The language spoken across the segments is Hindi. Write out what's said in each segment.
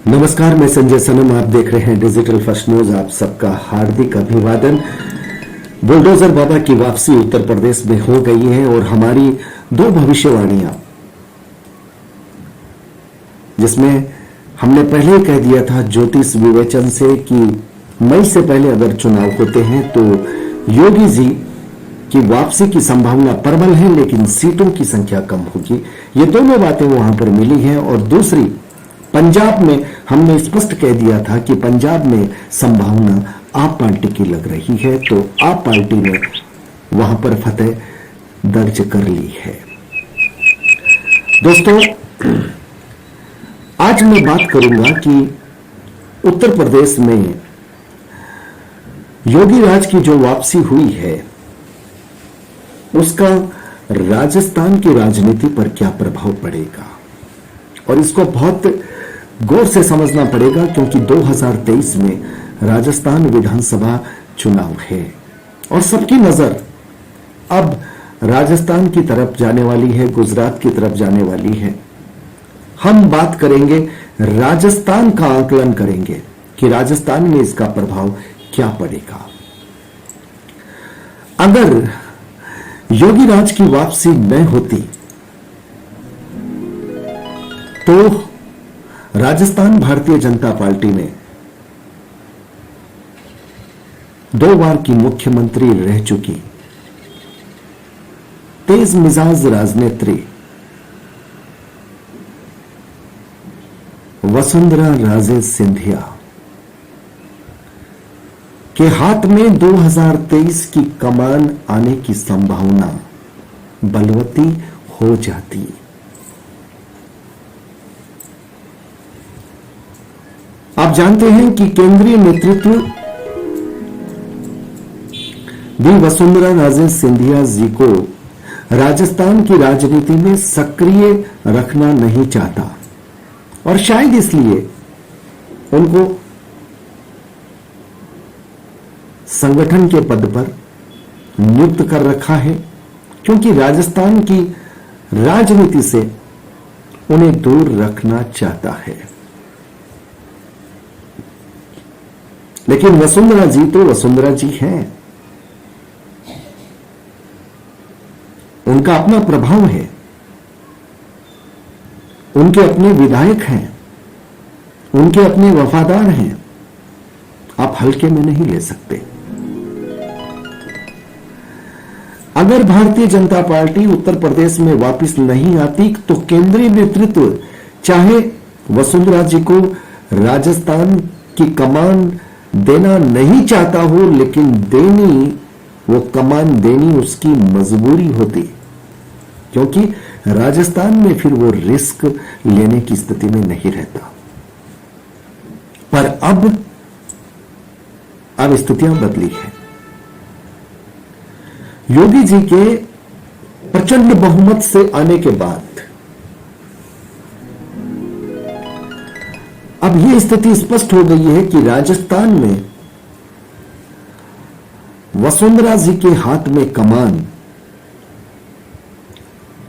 नमस्कार, मैं संजय सनम। आप देख रहे हैं डिजिटल फर्स्ट न्यूज। आप सबका हार्दिक अभिवादन। बुलडोजर बाबा की वापसी उत्तर प्रदेश में हो गई है और हमारी दो भविष्यवाणियां, जिसमें हमने पहले ही कह दिया था ज्योतिष विवेचन से कि मई से पहले अगर चुनाव होते हैं तो योगी जी की वापसी की संभावना प्रबल है, लेकिन सीटों की संख्या कम होगी। ये दोनों बातें वहां पर मिली हैं। और दूसरी, पंजाब में हमने स्पष्ट कह दिया था कि पंजाब में संभावना आप पार्टी की लग रही है, तो आप पार्टी ने वहां पर फतेह दर्ज कर ली है। दोस्तों, आज मैं बात करूंगा कि उत्तर प्रदेश में योगी राज की जो वापसी हुई है उसका राजस्थान की राजनीति पर क्या प्रभाव पड़ेगा, और इसको बहुत गौर से समझना पड़ेगा, क्योंकि 2023 में राजस्थान विधानसभा चुनाव है और सबकी नजर अब राजस्थान की तरफ जाने वाली है, गुजरात की तरफ जाने वाली है। हम बात करेंगे, राजस्थान का आकलन करेंगे कि राजस्थान में इसका प्रभाव क्या पड़ेगा। अगर योगी राज की वापसी न होती तो राजस्थान भारतीय जनता पार्टी ने 2 बार की मुख्यमंत्री रह चुकी तेज मिजाज राजनेत्री वसुंधरा राजे सिंधिया के हाथ में 2023 की कमान आने की संभावना बलवती हो जाती। आप जानते हैं कि केंद्रीय नेतृत्व भी वसुंधरा राजे सिंधिया जी को राजस्थान की राजनीति में सक्रिय रखना नहीं चाहता, और शायद इसलिए उनको संगठन के पद पर नियुक्त कर रखा है, क्योंकि राजस्थान की राजनीति से उन्हें दूर रखना चाहता है। लेकिन वसुंधरा जी तो वसुंधरा जी हैं, उनका अपना प्रभाव है, उनके अपने विधायक हैं, उनके अपने वफादार हैं। आप हल्के में नहीं ले सकते। अगर भारतीय जनता पार्टी उत्तर प्रदेश में वापस नहीं आती तो केंद्रीय नेतृत्व चाहे वसुंधरा जी को राजस्थान की कमान देना नहीं चाहता हो, लेकिन वो कमान देनी उसकी मजबूरी होती, क्योंकि राजस्थान में फिर वो रिस्क लेने की स्थिति में नहीं रहता। पर अब स्थितियां बदली है। योगी जी के प्रचंड बहुमत से आने के बाद अब यह स्थिति स्पष्ट हो गई है कि राजस्थान में वसुंधरा जी के हाथ में कमान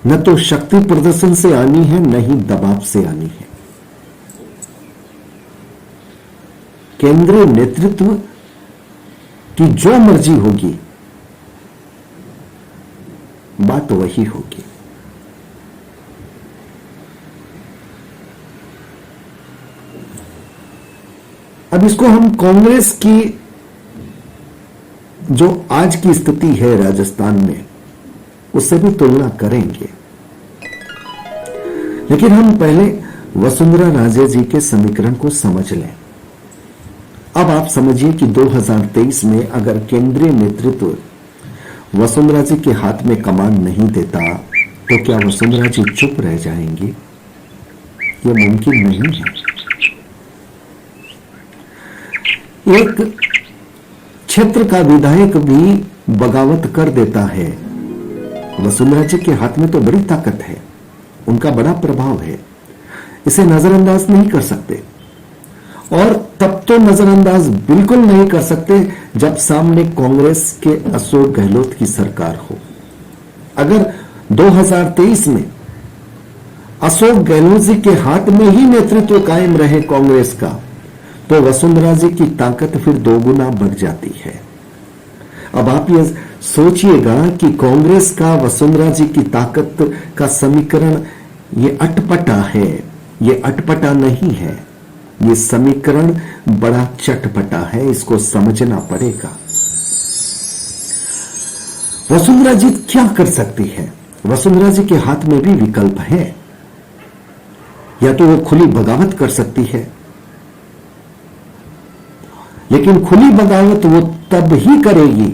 न तो शक्ति प्रदर्शन से आनी है, न ही दबाव से आनी है। केंद्रीय नेतृत्व की जो मर्जी होगी, बात वही होगी। अब इसको हम कांग्रेस की जो आज की स्थिति है राजस्थान में, उससे भी तुलना करेंगे। लेकिन हम पहले वसुंधरा राजे जी के समीकरण को समझ लें। अब आप समझिए कि 2023 में अगर केंद्रीय नेतृत्व वसुंधरा जी के हाथ में कमान नहीं देता तो क्या वसुंधरा जी चुप रह जाएंगी? यह मुमकिन नहीं है। एक क्षेत्र का विधायक भी बगावत कर देता है। वसुंधरा जी के हाथ में तो बड़ी ताकत है, उनका बड़ा प्रभाव है, इसे नजरअंदाज नहीं कर सकते। और तब तो नजरअंदाज बिल्कुल नहीं कर सकते जब सामने कांग्रेस के अशोक गहलोत की सरकार हो। अगर 2023 में अशोक गहलोत जी के हाथ में ही नेतृत्व कायम रहे कांग्रेस का, तो वसुंधरा जी की ताकत फिर दोगुना बढ़ जाती है। अब आप ये सोचिएगा कि कांग्रेस का वसुंधरा जी की ताकत का समीकरण ये अटपटा है, ये अटपटा नहीं है, ये समीकरण बड़ा चटपटा है, इसको समझना पड़ेगा। वसुंधरा जी क्या कर सकती है? वसुंधरा जी के हाथ में भी विकल्प है। या तो वो खुली बगावत कर सकती है, लेकिन खुली बगावत वो तब ही करेगी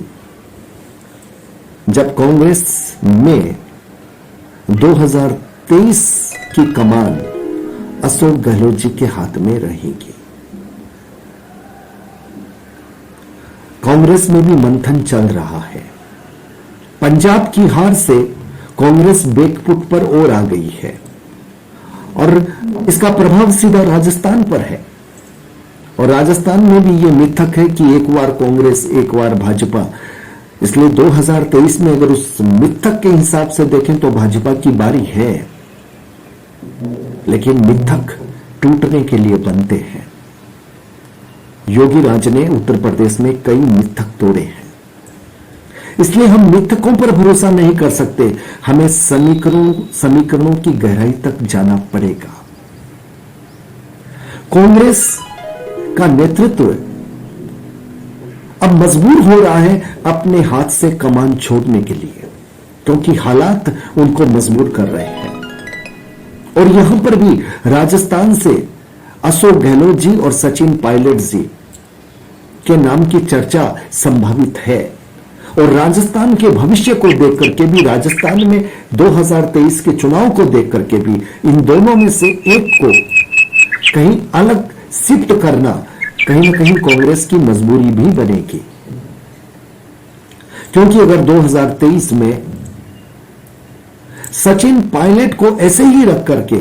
जब कांग्रेस में 2023 की कमान अशोक गहलोत जी के हाथ में रहेगी। कांग्रेस में भी मंथन चल रहा है। पंजाब की हार से कांग्रेस बैकफुट पर और आ गई है और इसका प्रभाव सीधा राजस्थान पर है। और राजस्थान में भी यह मिथक है कि एक बार कांग्रेस एक बार भाजपा, इसलिए 2023 में अगर उस मिथक के हिसाब से देखें तो भाजपा की बारी है, लेकिन मिथक टूटने के लिए बनते हैं। योगी राज ने उत्तर प्रदेश में कई मिथक तोड़े हैं, इसलिए हम मिथकों पर भरोसा नहीं कर सकते, हमें समीकरणों की गहराई तक जाना पड़ेगा। कांग्रेस का नेतृत्व अब मजबूर हो रहा है अपने हाथ से कमान छोड़ने के लिए, क्योंकि हालात उनको मजबूर कर रहे हैं। और यहां पर भी राजस्थान से अशोक गहलोत जी और सचिन पायलट जी के नाम की चर्चा संभावित है। और राजस्थान के भविष्य को देख करके भी, राजस्थान में 2023 के चुनाव को देख करके भी, इन दोनों में से एक को कहीं अलग शिफ्ट करना कहीं ना कहीं कांग्रेस की मजबूरी भी बनेगी। क्योंकि अगर 2023 में सचिन पायलट को ऐसे ही रख करके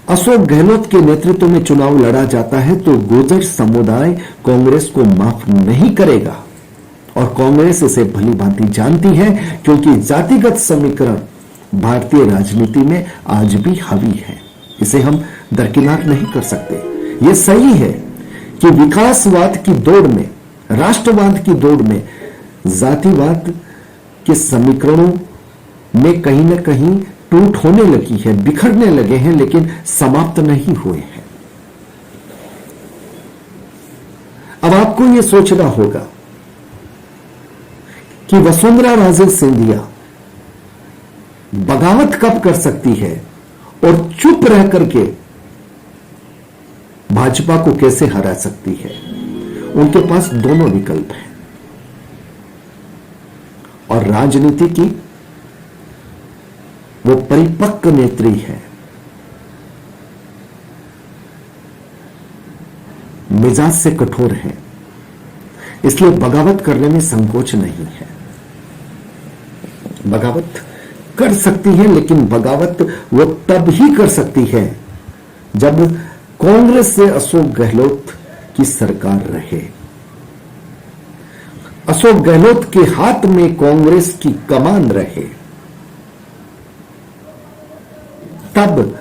अशोक गहलोत के नेतृत्व में चुनाव लड़ा जाता है तो गुर्जर समुदाय कांग्रेस को माफ नहीं करेगा। और कांग्रेस इसे भली भांति जानती है, क्योंकि जातिगत समीकरण भारतीय राजनीति में आज भी हावी है, इसे हम दरकिनार नहीं कर सकते। यह सही है कि विकासवाद की दौड़ में, राष्ट्रवाद की दौड़ में जातिवाद के समीकरणों में कहीं ना कहीं टूट होने लगी है, बिखरने लगे हैं, लेकिन समाप्त नहीं हुए हैं। अब आपको यह सोचना होगा कि वसुंधरा राजे सिंधिया बगावत कब कर सकती है और चुप रह करके भाजपा को कैसे हरा सकती है। उनके पास दोनों विकल्प हैं और राजनीति की वो परिपक्व नेत्री है, मिजाज से कठोर है, इसलिए बगावत करने में संकोच नहीं है। बगावत कर सकती है, लेकिन बगावत वो तब ही कर सकती है जब कांग्रेस से अशोक गहलोत की सरकार रहे, अशोक गहलोत के हाथ में कांग्रेस की कमान रहे, तब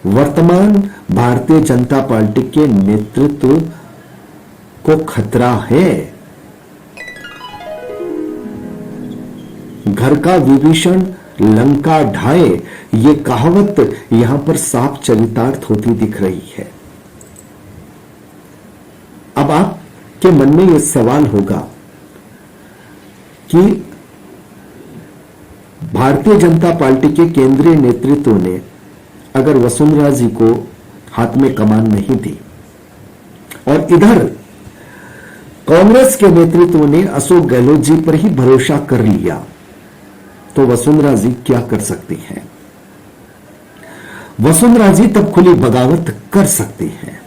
वर्तमान भारतीय जनता पार्टी के नेतृत्व को खतरा है। घर का विभीषण लंका ढाए, ये कहावत यहां पर साफ चरितार्थ होती दिख रही है। अब आपके मन में यह सवाल होगा कि भारतीय जनता पार्टी के केंद्रीय नेतृत्व ने अगर वसुंधरा जी को हाथ में कमान नहीं दी और इधर कांग्रेस के नेतृत्व ने अशोक गहलोत जी पर ही भरोसा कर लिया, तो वसुंधरा जी क्या कर सकती हैं? वसुंधरा जी तब खुली बगावत कर सकती हैं।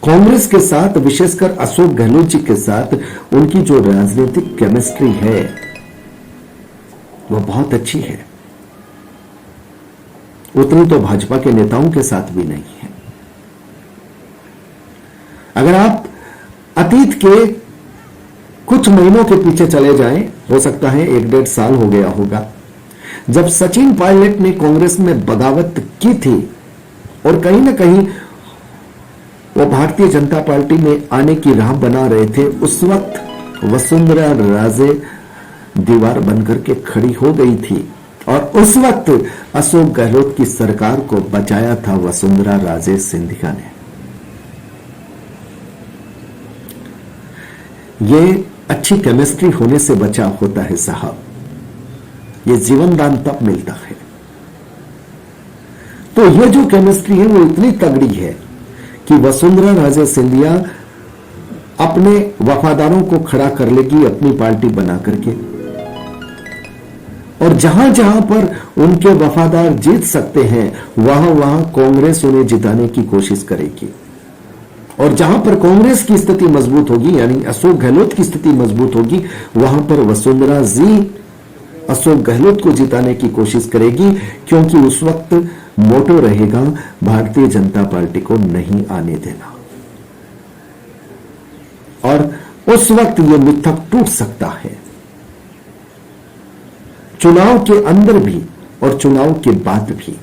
कांग्रेस के साथ, विशेषकर अशोक गहलोत जी के साथ उनकी जो राजनीतिक केमिस्ट्री है वह बहुत अच्छी है, उतनी तो भाजपा के नेताओं के साथ भी नहीं है। अगर आप अतीत के कुछ महीनों के पीछे चले जाएं, हो सकता है 1-1.5 साल हो गया होगा, जब सचिन पायलट ने कांग्रेस में बगावत की थी और कहीं ना कहीं वो भारतीय जनता पार्टी में आने की राह बना रहे थे, उस वक्त वसुंधरा राजे दीवार बनकर के खड़ी हो गई थी और उस वक्त अशोक गहलोत की सरकार को बचाया था वसुंधरा राजे सिंधिया ने। ये अच्छी केमिस्ट्री होने से बचा होता है साहब, ये जीवन दान तब मिलता है। तो ये जो केमिस्ट्री है वो इतनी तगड़ी है कि वसुंधरा राजे सिंधिया अपने वफादारों को खड़ा कर लेगी अपनी पार्टी बना करके, और जहां जहां पर उनके वफादार जीत सकते हैं वहां वहां कांग्रेस उन्हें जिताने की कोशिश करेगी, और जहां पर कांग्रेस की स्थिति मजबूत होगी यानी अशोक गहलोत की स्थिति मजबूत होगी वहां पर वसुंधरा जी अशोक गहलोत को जिताने की कोशिश करेगी, क्योंकि उस वक्त मोटो रहेगा भारतीय जनता पार्टी को नहीं आने देना, और उस वक्त यह मिथक टूट सकता है। चुनाव के अंदर भी और चुनाव के बाद भी,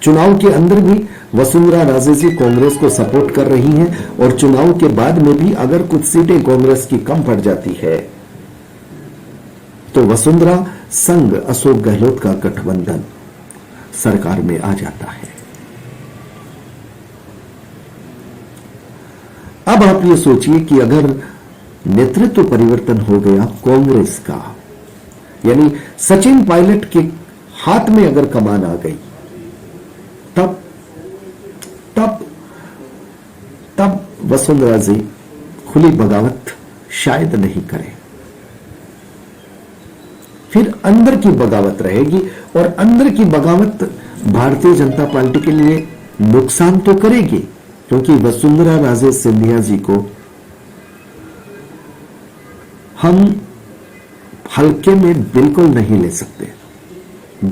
चुनाव के अंदर भी वसुंधरा राजे जी कांग्रेस को सपोर्ट कर रही हैं, और चुनाव के बाद में भी अगर कुछ सीटें कांग्रेस की कम पड़ जाती है तो वसुंधरा संग अशोक गहलोत का गठबंधन सरकार में आ जाता है। अब आप ये सोचिए कि अगर नेतृत्व परिवर्तन हो गया कांग्रेस का, यानी सचिन पायलट के हाथ में अगर कमान आ गई, तब तब तब वसुंधरा जी खुली बगावत शायद नहीं करें, फिर अंदर की बगावत रहेगी, और अंदर की बगावत भारतीय जनता पार्टी के लिए नुकसान तो करेगी, क्योंकि वसुंधरा राजे सिंधिया जी को हम हल्के में बिल्कुल नहीं ले सकते,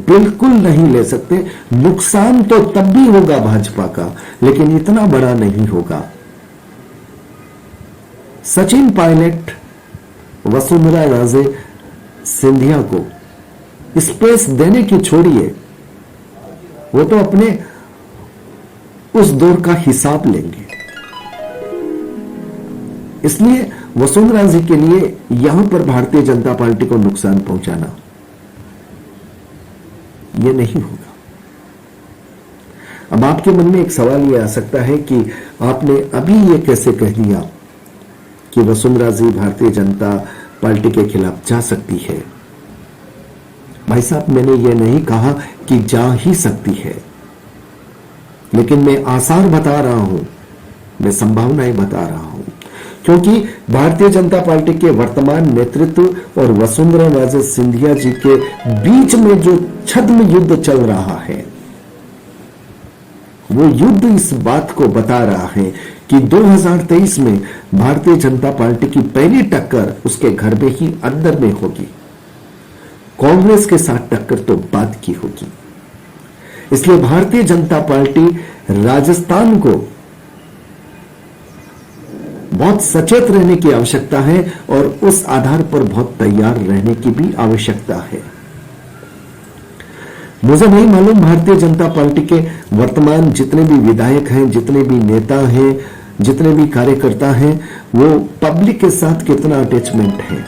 बिल्कुल नहीं ले सकते। नुकसान तो तब भी होगा भाजपा का, लेकिन इतना बड़ा नहीं होगा। सचिन पायलट वसुंधरा राजे सिंधिया को स्पेस देने की छोड़िए, वो तो अपने उस दौर का हिसाब लेंगे। इसलिए वसुंधरा जी के लिए यहां पर भारतीय जनता पार्टी को नुकसान पहुंचाना यह नहीं होगा। अब आपके मन में एक सवाल यह आ सकता है कि आपने अभी यह कैसे कह दिया कि वसुंधरा जी भारतीय जनता पार्टी के खिलाफ जा सकती है। भाई साहब, मैंने यह नहीं कहा कि जा ही सकती है, लेकिन मैं आसार बता रहा हूं, मैं संभावनाएं बता रहा हूं, क्योंकि भारतीय जनता पार्टी के वर्तमान नेतृत्व और वसुंधरा राजे सिंधिया जी के बीच में जो छद्म युद्ध चल रहा है, वो युद्ध इस बात को बता रहा है कि 2023 में भारतीय जनता पार्टी की पहली टक्कर उसके घर में ही अंदर में होगी। कांग्रेस के साथ टक्कर तो बाद की होगी। इसलिए भारतीय जनता पार्टी राजस्थान को बहुत सचेत रहने की आवश्यकता है, और उस आधार पर बहुत तैयार रहने की भी आवश्यकता है। मुझे नहीं मालूम भारतीय जनता पार्टी के वर्तमान जितने भी विधायक हैं, जितने भी नेता हैं, जितने भी कार्यकर्ता हैं, वो पब्लिक के साथ कितना अटैचमेंट है,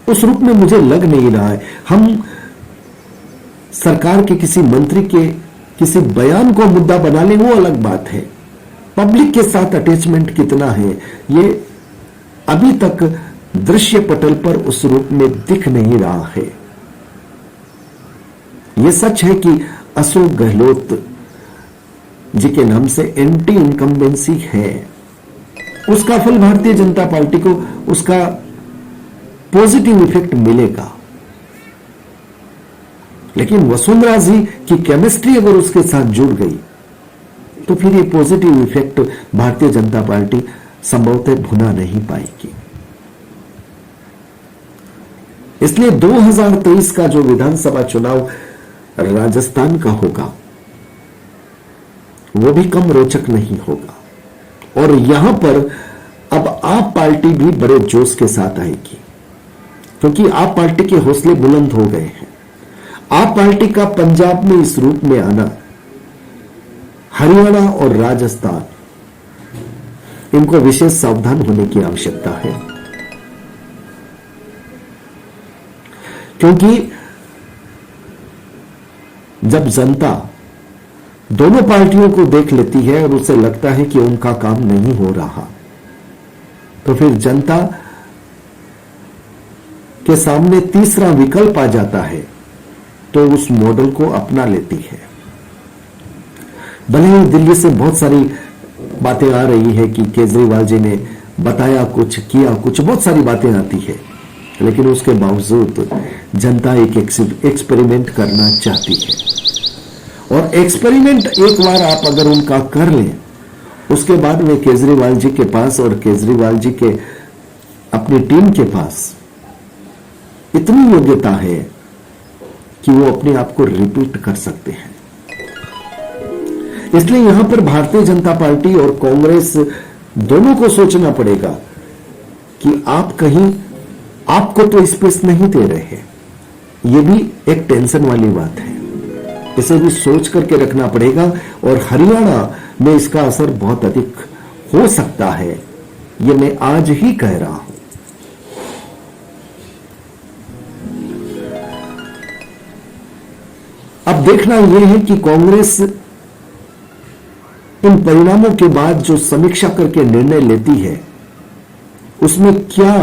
उस रूप में मुझे लग नहीं रहा है। हम सरकार के किसी मंत्री के किसी बयान को मुद्दा बना लें वो अलग बात है, पब्लिक के साथ अटैचमेंट कितना है ये अभी तक दृश्य पटल पर उस रूप में दिख नहीं रहा है। यह सच है कि अशोक गहलोत जी के नाम से एंटी इनकम्बेंसी है, उसका फल भारतीय जनता पार्टी को उसका पॉजिटिव इफेक्ट मिलेगा, लेकिन वसुंधरा जी की केमिस्ट्री अगर उसके साथ जुड़ गई तो फिर ये positive effect Bharatiya Janata party संभवतः भुना नहीं पाएगी। इसलिए 2023 का जो विधानसभा चुनाव राजस्थान का होगा वो भी कम रोचक नहीं होगा, और यहां पर अब आप पार्टी भी बड़े जोश के साथ आएगी। क्योंकि आप पार्टी के हौसले बुलंद हो गए हैं। आप पार्टी का पंजाब में इस रूप में आना, हरियाणा और राजस्थान, इनको विशेष सावधान होने की आवश्यकता है, क्योंकि जब जनता दोनों पार्टियों को देख लेती है और उसे लगता है कि उनका काम नहीं हो रहा, तो फिर जनता के सामने तीसरा विकल्प आ जाता है, तो उस मॉडल को अपना लेती है। भले ही दिल्ली से बहुत सारी बातें आ रही है कि केजरीवाल जी ने बताया कुछ, किया कुछ, बहुत सारी बातें आती है, लेकिन उसके बावजूद जनता एक एक्सपेरिमेंट करना चाहती है। और एक्सपेरिमेंट एक बार आप अगर उनका कर लें, उसके बाद में केजरीवाल जी के पास और केजरीवाल जी के अपनी टीम के पास इतनी योग्यता है कि वो अपने आप को रिपीट कर सकते हैं। इसलिए यहां पर भारतीय जनता पार्टी और कांग्रेस दोनों को सोचना पड़ेगा कि आप कहीं आपको तो स्पेस नहीं दे रहे हैं। यह भी एक टेंशन वाली बात है, इसे भी सोच करके रखना पड़ेगा। और हरियाणा में इसका असर बहुत अधिक हो सकता है, यह मैं आज ही कह रहा हूं। अब देखना यह है कि कांग्रेस इन परिणामों के बाद जो समीक्षा करके निर्णय लेती है, उसमें क्या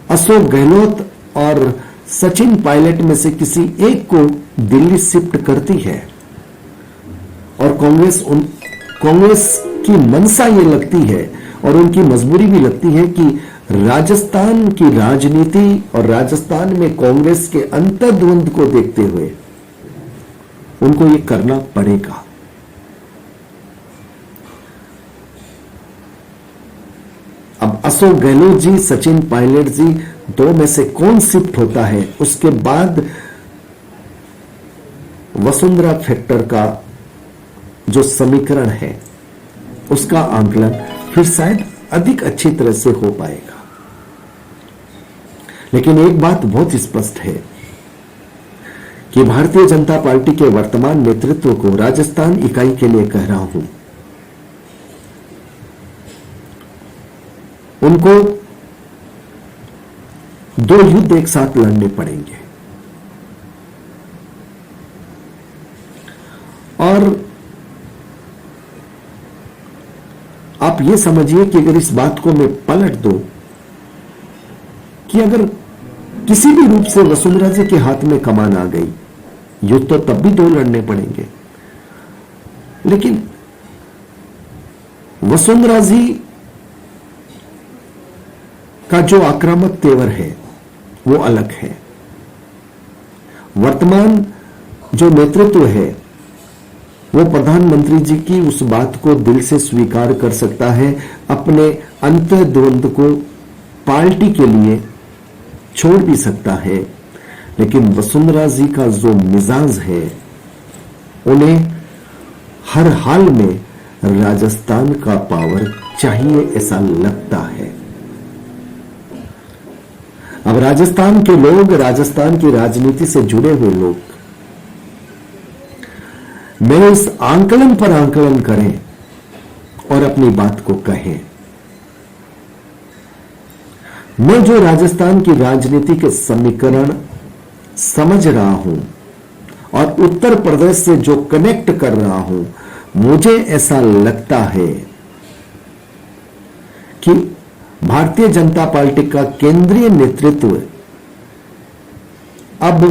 अशोक गहलोत और सचिन पायलट में से किसी एक को दिल्ली शिफ्ट करती है। और कांग्रेस की मंशा ये लगती है और उनकी मजबूरी भी लगती है कि राजस्थान की राजनीति और राजस्थान में कांग्रेस के अंतर्द्वंद को देखते हुए उनको ये करना पड़ेगा। अब अशोक गहलोत जी, सचिन पायलट जी, दो में से कौन शिफ्ट होता है, उसके बाद वसुंधरा फैक्टर का जो समीकरण है उसका आंकलन फिर शायद अधिक अच्छी तरह से हो पाएगा। लेकिन एक बात बहुत स्पष्ट है कि भारतीय जनता पार्टी के वर्तमान नेतृत्व को राजस्थान इकाई के लिए कह रहा हूं, उनको दो युद्ध एक साथ लड़ने पड़ेंगे। और आप ये समझिए कि अगर इस बात को मैं पलट दूं कि अगर किसी भी रूप से वसुंधरा जी के हाथ में कमान आ गई, युद्ध तो तब भी दो लड़ने पड़ेंगे। लेकिन वसुंधरा जी का जो आक्रामक तेवर है वो अलग है। वर्तमान जो नेतृत्व है वो प्रधानमंत्री जी की उस बात को दिल से स्वीकार कर सकता है, अपने अंतर्द्वंद को पार्टी के लिए छोड़ भी सकता है। लेकिन वसुंधरा जी का जो मिजाज है, उन्हें हर हाल में राजस्थान का पावर चाहिए ऐसा लगता है। अब राजस्थान के लोग, राजस्थान की राजनीति से जुड़े हुए लोग, मैं इस आंकलन पर आंकलन करें और अपनी बात को कहें। मैं जो राजस्थान की राजनीति के समीकरण समझ रहा हूं और उत्तर प्रदेश से जो कनेक्ट कर रहा हूं, मुझे ऐसा लगता है कि भारतीय जनता पार्टी का केंद्रीय नेतृत्व अब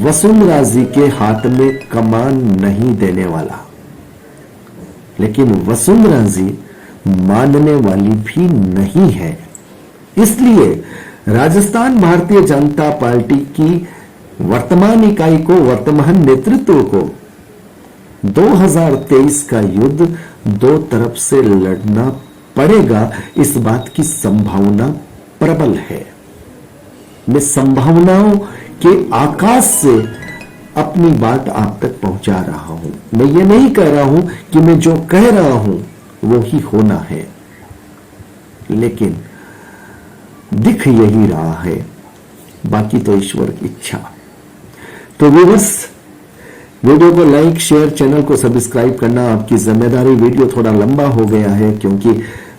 वसुंधरा जी के हाथ में कमान नहीं देने वाला। लेकिन वसुंधरा जी मानने वाली भी नहीं है। इसलिए राजस्थान भारतीय जनता पार्टी की वर्तमान इकाई को, वर्तमान नेतृत्व को 2023 का युद्ध दो तरफ से लड़ना पड़ेगा। इस बात की संभावना प्रबल है। मैं संभावनाओं के आकाश से अपनी बात आप तक पहुंचा रहा हूं। मैं ये नहीं कह रहा हूं कि मैं जो कह रहा हूं वो ही होना है, लेकिन दिख यही रहा है बाकी तो ईश्वर की इच्छा। तो व्यूअर्स, वीडियो को लाइक शेयर, चैनल को सब्सक्राइब करना आपकी जिम्मेदारी। वीडियो थोड़ा लंबा हो गया है क्योंकि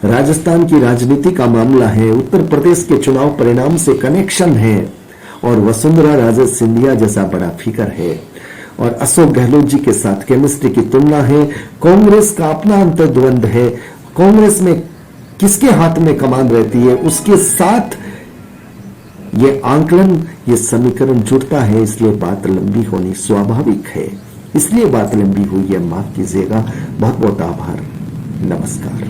राजस्थान की राजनीति का मामला है, उत्तर प्रदेश के चुनाव परिणाम से कनेक्शन है और वसुंधरा राजे सिंधिया जैसा बड़ा फिगर है और अशोक गहलोत जी के साथ केमिस्ट्री की तुलना है। कांग्रेस का अपना अंतर्द्वंद है, कांग्रेस में किसके हाथ में कमान रहती है उसके साथ ये आंकलन, ये समीकरण जुड़ता है, इसलिए बात लंबी होनी स्वाभाविक है। इसलिए बात लंबी हुई है, माफ कीजिएगा। बहुत बहुत आभार, नमस्कार।